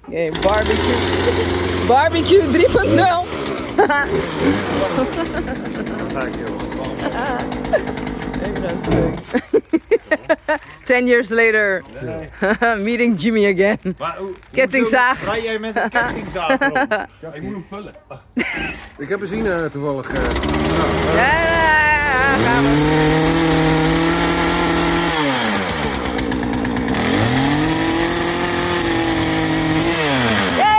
Okay, barbecue. Barbecue 3.0. Even 10 years later, meeting Jimmy again. Kettingzaag. Rij jij met een kettingzaag rond? Ik moet hem vullen. Ik heb benzine toevallig. Ja, gaan we. Yay!